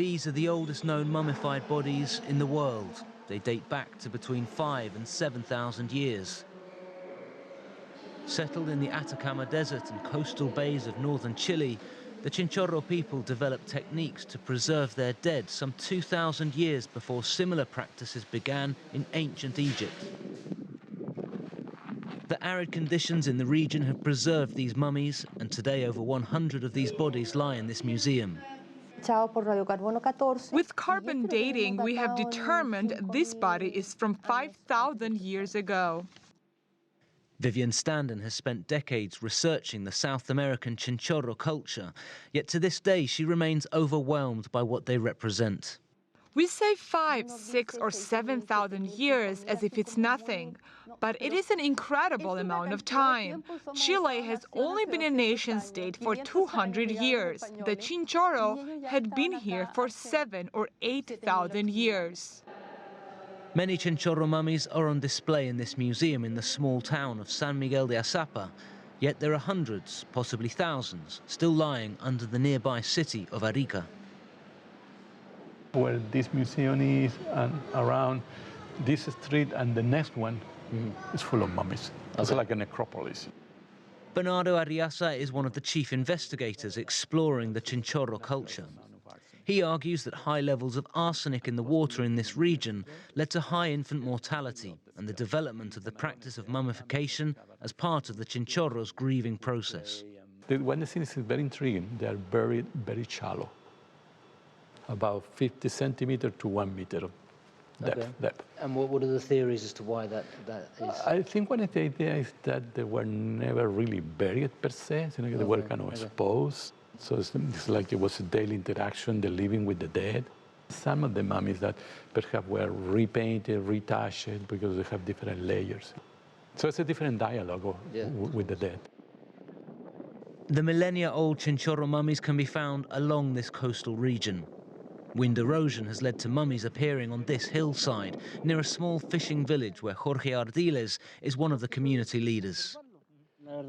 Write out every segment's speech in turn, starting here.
These are the oldest known mummified bodies in the world. They date back to between 5,000 and 7,000 years. Settled in the Atacama Desert and coastal bays of northern Chile, the Chinchorro people developed techniques to preserve their dead some 2,000 years before similar practices began in ancient Egypt. The arid conditions in the region have preserved these mummies, and today over 100 of these bodies lie in this museum. With carbon dating, we have determined this body is from 5,000 years ago. Vivian Standen has spent decades researching the South American Chinchorro culture, yet to this day she remains overwhelmed by what they represent. We say 5, 6, or 7,000 years as if it's nothing, but it is an incredible amount of time. Chile has only been a nation-state for 200 years. The Chinchorro had been here for 7,000 or 8,000 years. Many Chinchorro mummies are on display in this museum in the small town of San Miguel de Azapa, yet there are hundreds, possibly thousands, still lying under the nearby city of Arica. Where this museum is and around this street and the next one is full of mummies. Okay. It's like a necropolis. Bernardo Arriaza is one of the chief investigators exploring the Chinchorro culture. He argues that high levels of arsenic in the water in this region led to high infant mortality and the development of the practice of mummification as part of the Chinchorro's grieving process. One thing is very intriguing. They are buried very shallow, about 50 centimeters to 1 meter of depth. And what are the theories as to why that is? I think one of the ideas is that they were never really buried per se, so they were kind of exposed. So it's like it was a daily interaction, the living with the dead. Some of the mummies that perhaps were repainted, retouched, because they have different layers. So it's a different dialogue with the dead. The millennia-old Chinchorro mummies can be found along this coastal region. Wind erosion has led to mummies appearing on this hillside, near a small fishing village where Jorge Ardiles is one of the community leaders. A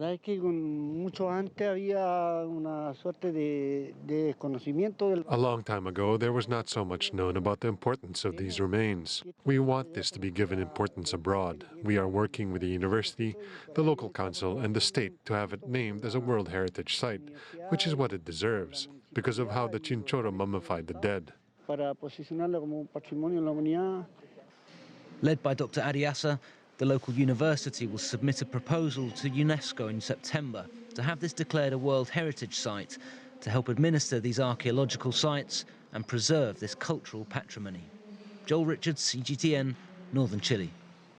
long time ago, there was not so much known about the importance of these remains. We want this to be given importance abroad. We are working with the university, the local council, and the state to have it named as a World Heritage Site, which is what it deserves, because of how the Chinchorro mummified the dead. Led by Dr. Arriaza, the local university will submit a proposal to UNESCO in September to have this declared a World Heritage Site to help administer these archaeological sites and preserve this cultural patrimony. Joel Richards, CGTN, Northern Chile.